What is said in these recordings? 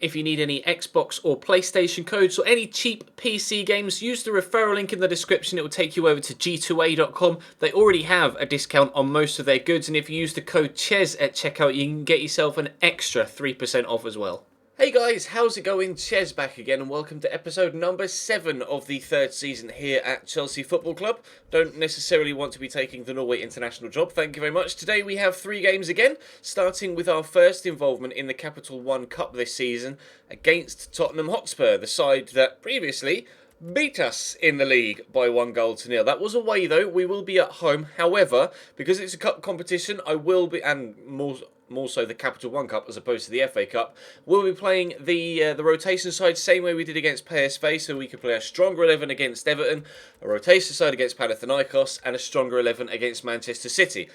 If you need any Xbox or PlayStation codes or any cheap PC games, use the referral link in the description. It will take you over to g2a.com. They already have a discount on most of their goods, and if you use the code CHES at checkout, you can get yourself an extra 3% off as well. Hey guys, how's it going? Ches back again, and welcome to episode number 7 of the third season here at Chelsea Football Club. Don't necessarily want to be taking the Norway international job, thank you very much. Today we have 3 games again, starting with our first involvement in the Capital One Cup this season against Tottenham Hotspur, the side that previously beat us in the league by 1-0. That was away though. We will be at home. However, because it's a cup competition, I will be, and more so the Capital One Cup as opposed to the FA Cup, we'll be playing the rotation side same way we did against PSV, so we could play a stronger 11 against Everton, a rotation side against Panathinaikos, and a stronger 11 against Manchester City.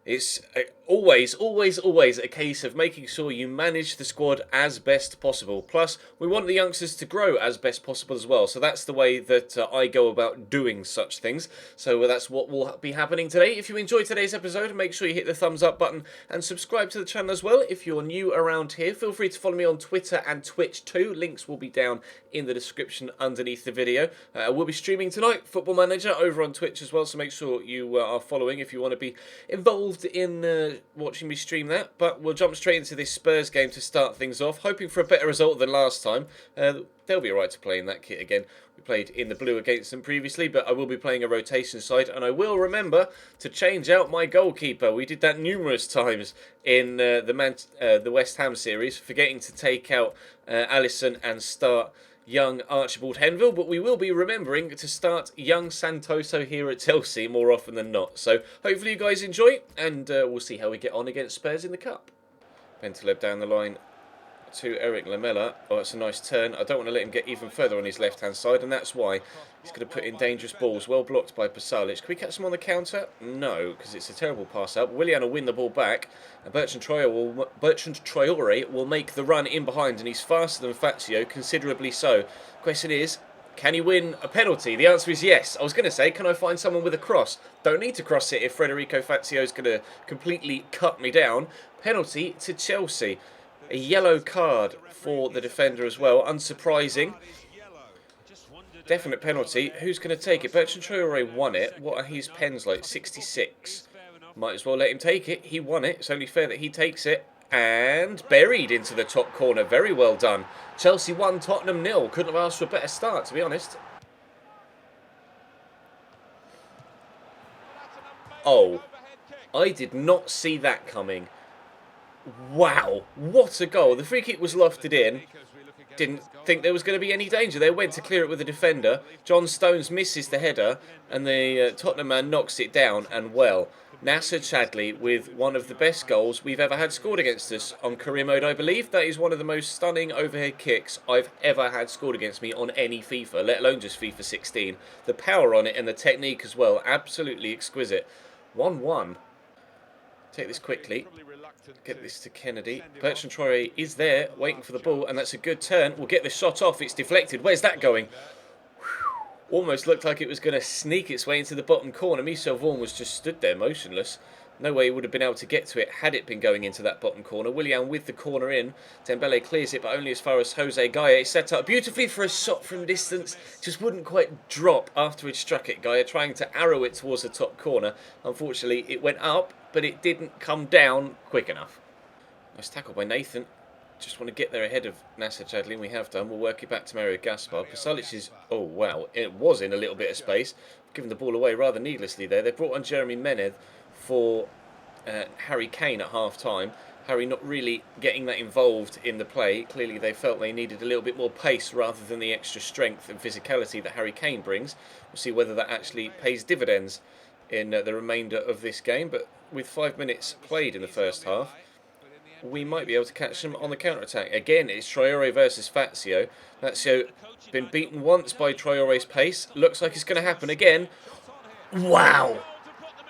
It's always a case of making sure you manage the squad as best possible. Plus, we want the youngsters to grow as best possible as well. So that's the way that I go about doing such things. So that's what will be happening today. If you enjoyed today's episode, make sure you hit the thumbs up button and subscribe to the channel as well. If you're new around here, feel free to follow me on Twitter and Twitch too. Links will be down in the description underneath the video. We'll be streaming tonight, Football Manager, over on Twitch as well. So make sure you are following if you want to be involved in watching me stream that. But we'll jump straight into this Spurs game to start things off, hoping for a better result than last time. They'll be alright to play in that kit again. We played in the blue against them previously, but I will be playing a rotation side, and I will remember to change out my goalkeeper. We did that numerous times in the West Ham series, forgetting to take out Alisson and start young Archibald Henville, but we will be remembering to start young Santoso here at Chelsea more often than not. So hopefully you guys enjoy, and we'll see how we get on against Spurs in the Cup. Bentaleb down the line to Eric Lamela. Oh, that's a nice turn. I don't want to let him get even further on his left-hand side, and that's why he's going to put in dangerous balls. Well blocked by Pasalic. Can we catch him on the counter? No, because it's a terrible pass out. Willian will win the ball back, and Bertrand Traore will make the run in behind, and he's faster than Fazio, considerably so. Question is, can he win a penalty? The answer is yes. I was going to say, can I find someone with a cross? Don't need to cross it if Federico Fazio is going to completely cut me down. Penalty to Chelsea. A yellow card for the defender as well. Unsurprising. Definite penalty. Who's going to take it? Bertrand Traore won it. What are his pens like? 66. Might as well let him take it. He won it. It's only fair that he takes it. And buried into the top corner. Very well done. Chelsea 1, Tottenham 0. Couldn't have asked for a better start, to be honest. Oh, I did not see that coming. Wow, what a goal. The free kick was lofted in. Didn't think there was going to be any danger. They went to clear it with the defender. John Stones misses the header, and the Tottenham man knocks it down, and well. Nasser Chadli with one of the best goals we've ever had scored against us on career mode, I believe. That is one of the most stunning overhead kicks I've ever had scored against me on any FIFA, let alone just FIFA 16. The power on it and the technique as well, absolutely exquisite. 1-1. Take this quickly. Get this to Kennedy. Bertrand Traore is there, waiting for the ball, and that's a good turn. We'll get the shot off. It's deflected. Where's that going? Whew. Almost looked like it was going to sneak its way into the bottom corner. Michel Vaughan was just stood there motionless. No way he would have been able to get to it had it been going into that bottom corner. Willian with the corner in. Dembele clears it, but only as far as Jose Gaia. It's set up beautifully for a shot from distance. Just wouldn't quite drop after he'd struck it. Gaia trying to arrow it towards the top corner. Unfortunately, it went up, but it didn't come down quick enough. Nice tackle by Nathan. Just want to get there ahead of Nasser Chadli, and we have done. We'll work it back to Mario Gaspar. Pasalic is... Oh, wow. It was in a little bit of space. Giving the ball away rather needlessly there. They brought on Jeremy Menez for Harry Kane at half-time. Harry not really getting that involved in the play. Clearly they felt they needed a little bit more pace rather than the extra strength and physicality that Harry Kane brings. We'll see whether that actually pays dividends in the remainder of this game. But with 5 minutes played in the first half, we might be able to catch them on the counter-attack. Again, it's Traore versus Fazio. Fazio been beaten once by Traore's pace. Looks like it's going to happen again. Wow!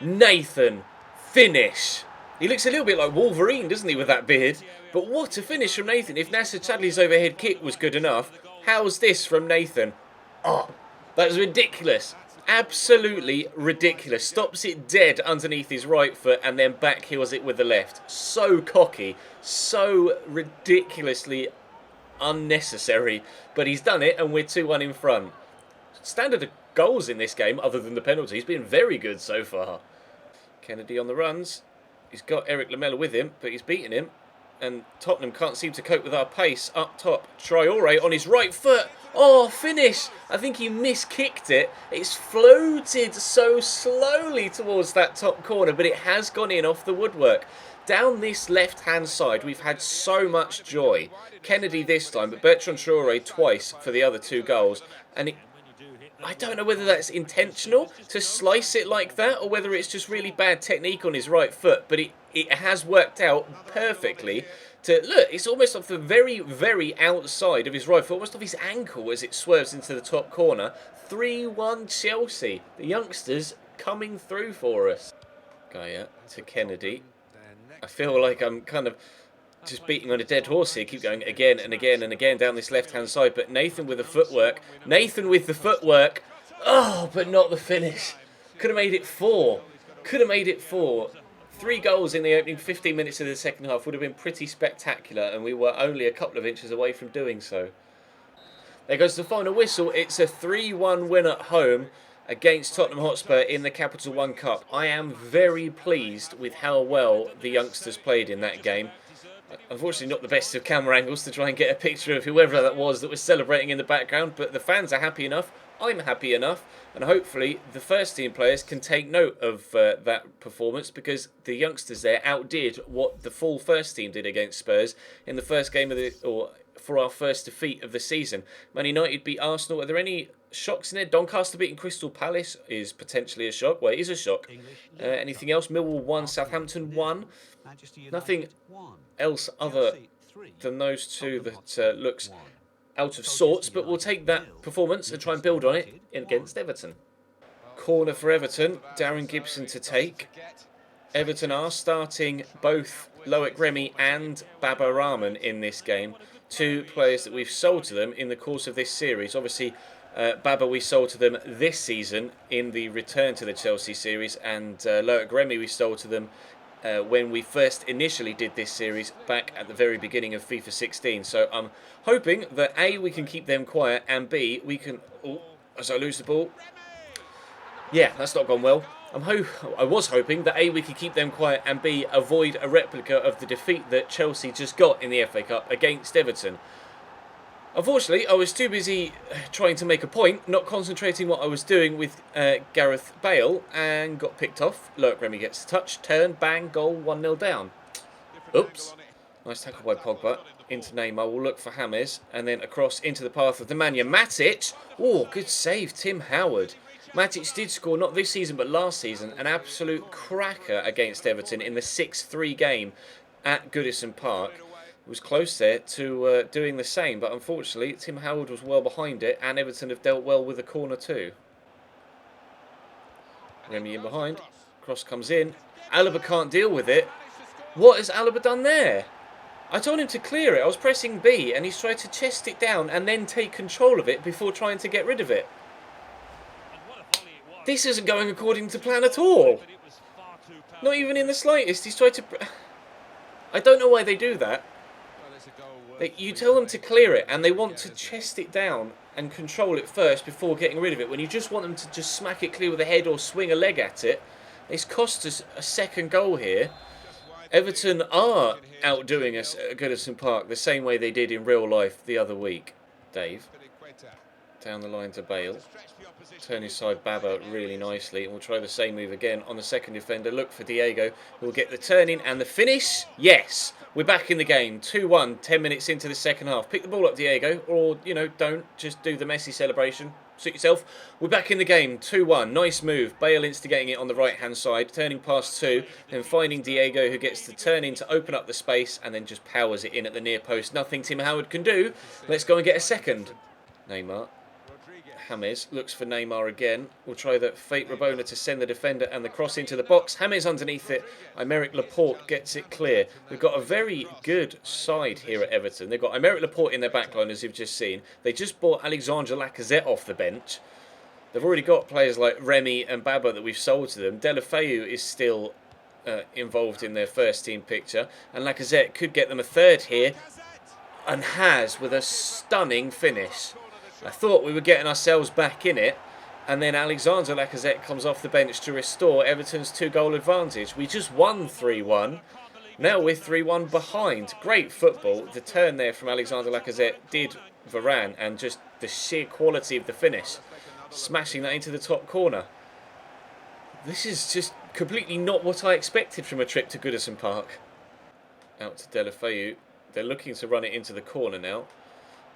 Nathan, finish! He looks a little bit like Wolverine, doesn't he, with that beard? But what a finish from Nathan. If Nasser Chadli's overhead kick was good enough, how's this from Nathan? Oh, that was ridiculous. Absolutely ridiculous. Stops it dead underneath his right foot and then backheels it with the left. So cocky. So ridiculously unnecessary. But he's done it, and we're 2-1 in front. Standard of goals in this game, other than the penalties, been very good so far. Kennedy on the runs. He's got Eric Lamela with him, but he's beaten him. And Tottenham can't seem to cope with our pace up top. Traore on his right foot. Oh, finish! I think he miskicked it. It's floated so slowly towards that top corner, but it has gone in off the woodwork. Down this left-hand side, we've had so much joy. Kennedy this time, but Bertrand Traore twice for the other 2 goals. And I don't know whether that's intentional to slice it like that, or whether it's just really bad technique on his right foot, but it has worked out perfectly. Look, it's almost off the very, very outside of his right foot, almost off his ankle as it swerves into the top corner. 3-1 Chelsea. The youngsters coming through for us. Gaia to Kennedy. I feel like I'm kind of just beating on a dead horse here. Keep going again and again and again down this left-hand side. But Nathan with the footwork. Nathan with the footwork. Oh, but not the finish. Could have made it 4. Could have made it 4. 3 goals in the opening 15 minutes of the second half would have been pretty spectacular, and we were only a couple of inches away from doing so. There goes the final whistle. It's a 3-1 win at home against Tottenham Hotspur in the Capital One Cup. I am very pleased with how well the youngsters played in that game. Unfortunately, not the best of camera angles to try and get a picture of whoever that was celebrating in the background, but the fans are happy enough. I'm happy enough, and hopefully the first team players can take note of that performance, because the youngsters there outdid what the full first team did against Spurs in the first game for our first defeat of the season. Man United beat Arsenal. Are there any shocks in there? Doncaster beating Crystal Palace is potentially a shock. Well, it is a shock. Anything else? Millwall 1, Southampton 1. Nothing else other than those 2 that looks out of sorts, but we'll take that performance and try and build on it against Everton. Corner for Everton, Darren Gibson to take. Everton are starting both Loic Remy and Baba Rahman in this game, 2 players that we've sold to them in the course of this series. Obviously, Baba we sold to them this season in the return to the Chelsea series, and Loic Remy we sold to them when we first initially did this series back at the very beginning of FIFA 16. So I'm hoping that A, we can keep them quiet, and B, we can... Oh, as I lose the ball. Yeah, that's not gone well. I was hoping that A, we could keep them quiet, and B, avoid a replica of the defeat that Chelsea just got in the FA Cup against Everton. Unfortunately, I was too busy trying to make a point, not concentrating what I was doing with Gareth Bale, and got picked off. Loic Remy gets the touch, turn, bang, goal, 1-0 down. Oops. Nice tackle by Pogba. Into Neymar, we'll look for James, and then across into the path of the Nemanja Matic. Oh, good save, Tim Howard. Matic did score, not this season, but last season, an absolute cracker against Everton in the 6-3 game at Goodison Park. Was close there to doing the same, but unfortunately Tim Howard was well behind it, and Everton have dealt well with the corner too. Remy in behind, cross comes in, Alaba can't deal with it. What has Alaba done there? I told him to clear it. I was pressing B, and he's tried to chest it down and then take control of it before trying to get rid of it. This isn't going according to plan at all. Not even in the slightest. He's tried to... I don't know why they do that. You tell them to clear it, and they want to chest it down and control it first before getting rid of it, when you just want them to just smack it clear with a head or swing a leg at it. It's cost us a second goal here. Everton are outdoing us at Goodison Park the same way they did in real life the other week. Dave. Down the line to Bale. Turn inside Baba really nicely, and we'll try the same move again on the second defender. Look for Diego, who will get the turn in and the finish. Yes, we're back in the game. 2-1, 10 minutes into the second half. Pick the ball up, Diego, or, you know, don't. Just do the Messi celebration. Suit yourself. We're back in the game. 2-1. Nice move. Bale instigating it on the right-hand side, turning past 2, then finding Diego, who gets the turn in to open up the space, and then just powers it in at the near post. Nothing Tim Howard can do. Let's go and get a second. Neymar. James looks for Neymar again. We'll try the fake Rabona to send the defender and the cross into the box. James underneath it. Aymeric Laporte gets it clear. We've got a very good side here at Everton. They've got Aymeric Laporte in their backline, as you've just seen. They just bought Alexandre Lacazette off the bench. They've already got players like Remy and Baba that we've sold to them. Deulofeu is still involved in their first team picture. And Lacazette could get them a third here. and has with a stunning finish. I thought we were getting ourselves back in it, and then Alexander Lacazette comes off the bench to restore Everton's 2-goal advantage. We just won 3-1. Now we're 3-1 behind. Great football. The turn there from Alexander Lacazette did Varane, and just the sheer quality of the finish. Smashing that into the top corner. This is just completely not what I expected from a trip to Goodison Park. Out to Deulofeu. They're looking to run it into the corner now.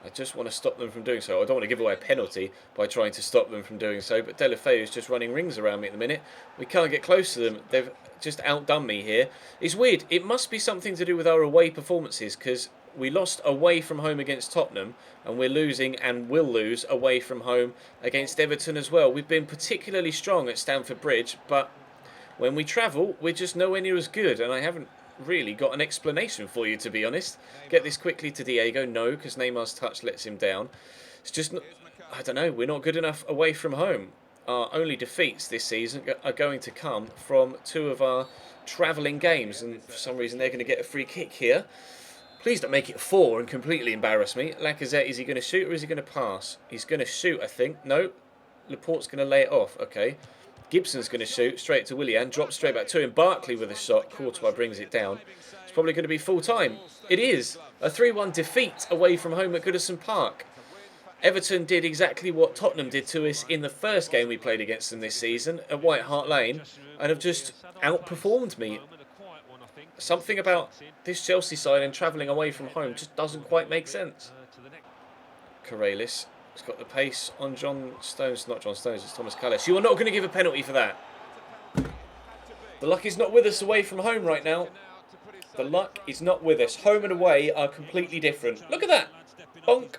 I just want to stop them from doing so. I don't want to give away a penalty by trying to stop them from doing so, but Deulofeu is just running rings around me at the minute. We can't get close to them. They've just outdone me here. It's weird. It must be something to do with our away performances, because we lost away from home against Tottenham, and we're losing and will lose away from home against Everton as well. We've been particularly strong at Stamford Bridge, but when we travel, we're just nowhere near as good, and I haven't really got an explanation for you, to be honest. Get this quickly to Diego. No, because Neymar's touch lets him down. It's just, I don't know, we're not good enough away from home. Our only defeats this season are going to come from 2 of our travelling games, and for some reason they're going to get a free kick here. Please don't make it 4 and completely embarrass me. Lacazette, is he going to shoot or is he going to pass? He's going to shoot, I think. No, Laporte's going to lay it off. Okay. Gibson's going to shoot straight to Willian, drops straight back to him. Barkley with a shot. Courtois brings it down. It's probably going to be full time. It is a 3-1 defeat away from home at Goodison Park. Everton did exactly what Tottenham did to us in the first game we played against them this season at White Hart Lane, and have just outperformed me. Something about this Chelsea side and travelling away from home just doesn't quite make sense. Corrales. He's got the pace on John Stones. Not John Stones, it's Thomas Callis. You are not going to give a penalty for that. The luck is not with us away from home right now. The luck is not with us. Home and away are completely different. Look at that. Bonk.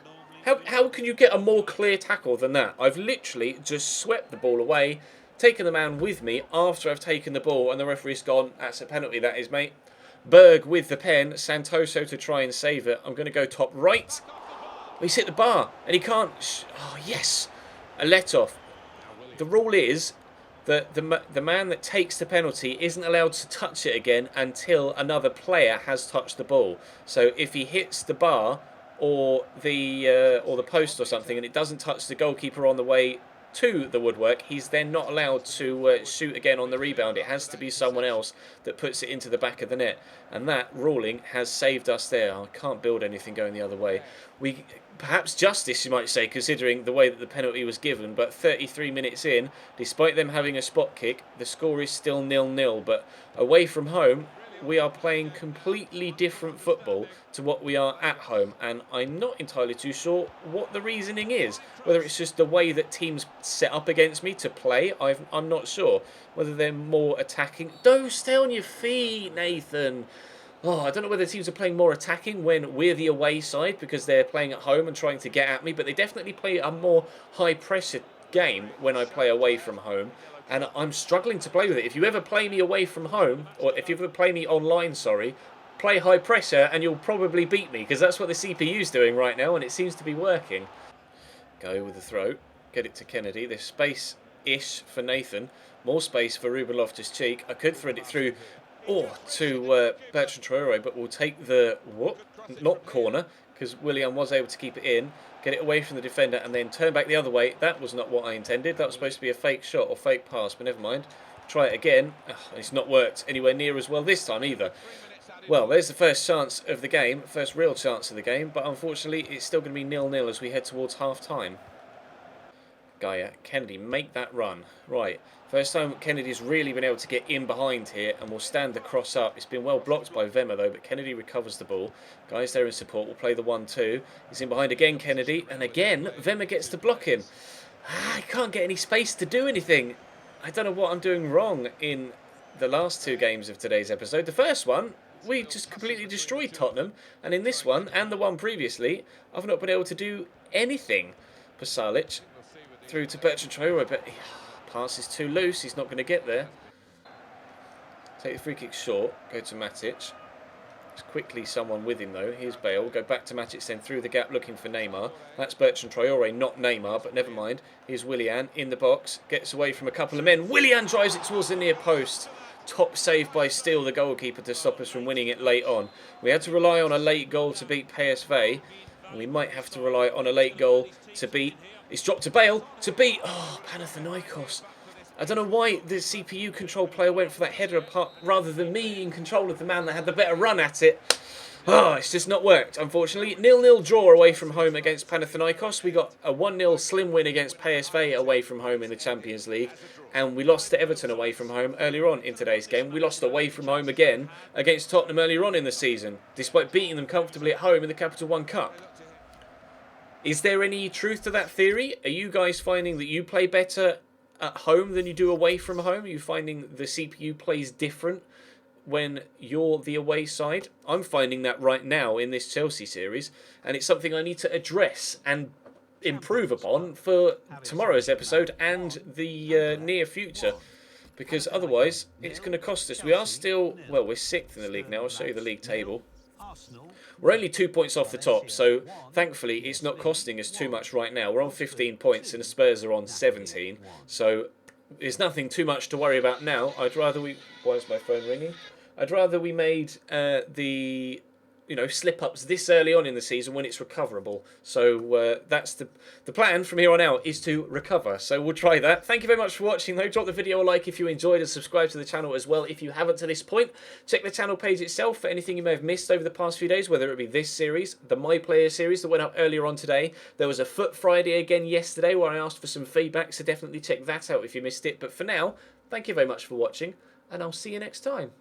How can you get a more clear tackle than that? I've literally just swept the ball away, taken the man with me after I've taken the ball, and the referee's gone, that's a penalty, that is, mate. Berg with the pen. Santoso to try and save it. I'm going to go top right. He's hit the bar, and he can't... Oh, yes! A let-off. The rule is that the man that takes the penalty isn't allowed to touch it again until another player has touched the ball. So if he hits the bar or the post or something, and it doesn't touch the goalkeeper on the way to the woodwork, he's then not allowed to shoot again on the rebound. It has to be someone else that puts it into the back of the net, and that ruling has saved us there. I can't build anything going the other way. Perhaps justice, you might say, considering the way that the penalty was given, but 33 minutes in, despite them having a spot kick, the score is still 0-0. But away from home, we are playing completely different football to what we are at home, and I'm not entirely too sure what the reasoning is. Whether it's just the way that teams set up against me to play, I'm not sure. Whether they're more attacking. Don't stay on your feet, Nathan. Oh, I don't know whether teams are playing more attacking when we're the away side because they're playing at home and trying to get at me, but they definitely play a more high-pressure game when I play away from home, and I'm struggling to play with it. If you ever play me away from home, or if you ever play me online, sorry, play high pressure and you'll probably beat me, because that's what the CPU's doing right now, and it seems to be working. Go with the throw, get it to Kennedy. There's space-ish for Nathan, more space for Ruben Loftus-Cheek. I could thread it through to Bertrand Traore, but we'll take the not corner, because Willian was able to keep it in, get it away from the defender, and then turn back the other way. That was not what I intended. That was supposed to be a fake shot or fake pass, but never mind. Try it again. It's not worked anywhere near as well this time either. Well, there's the first chance of the game, first real chance of the game, but unfortunately it's still going to be 0-0 as we head towards half-time. Gaia, Kennedy, make that run. Right, first time Kennedy's really been able to get in behind here, and will stand the cross up. It's been well blocked by Vema though, but Kennedy recovers the ball. Guy's there in support, will play the 1-2. He's in behind again, Kennedy, and again Vema gets to block him. I can't get any space to do anything. I don't know what I'm doing wrong in the last 2 games of today's episode. The first one, we just completely destroyed Tottenham, and in this one, and the one previously, I've not been able to do anything. Pasalic through to Bertrand Traore, but pass is too loose, he's not going to get there. Take the free kick short, go to Matic. There's quickly someone with him though, here's Bale, go back to Matic, then through the gap looking for Neymar. That's Bertrand Traore, not Neymar, but never mind. Here's Willian in the box, gets away from a couple of men. Willian drives it towards the near post. top save by Steele, the goalkeeper, to stop us from winning it late on. We had to rely on a late goal to beat PSV. And we might have to rely on a late goal to beat... It's dropped to Bale to beat... Oh, Panathinaikos. I don't know why the CPU control player went for that header apart rather than me in control of the man that had the better run at it. Oh, it's just not worked, unfortunately. 0-0 draw away from home against Panathinaikos. We got a 1-0 slim win against PSV away from home in the Champions League. And we lost to Everton away from home earlier on in today's game. We lost away from home again against Tottenham earlier on in the season, despite beating them comfortably at home in the Capital One Cup. Is there any truth to that theory? Are you guys finding that you play better at home than you do away from home? Are you finding the CPU plays different when you're the away side? I'm finding that right now in this Chelsea series, and it's something I need to address and improve upon for tomorrow's episode and the near future, because otherwise it's going to cost us. We are still, well, we're 6th in the league now. I'll show you the league table. We're only 2 points off the top, so thankfully it's not costing us too much right now. We're on 15 points and the Spurs are on 17, so there's nothing too much to worry about now. I'd rather we... Why is my phone ringing? I'd rather we made the... slip-ups this early on in the season when it's recoverable. So that's the plan from here on out, is to recover. So we'll try that. Thank you very much for watching, though. Drop the video a like if you enjoyed and subscribe to the channel as well if you haven't to this point. Check the channel page itself for anything you may have missed over the past few days, whether it be this series, the My Player series that went up earlier on today. There was a Foot Friday again yesterday where I asked for some feedback, so definitely check that out if you missed it. But for now, thank you very much for watching, and I'll see you next time.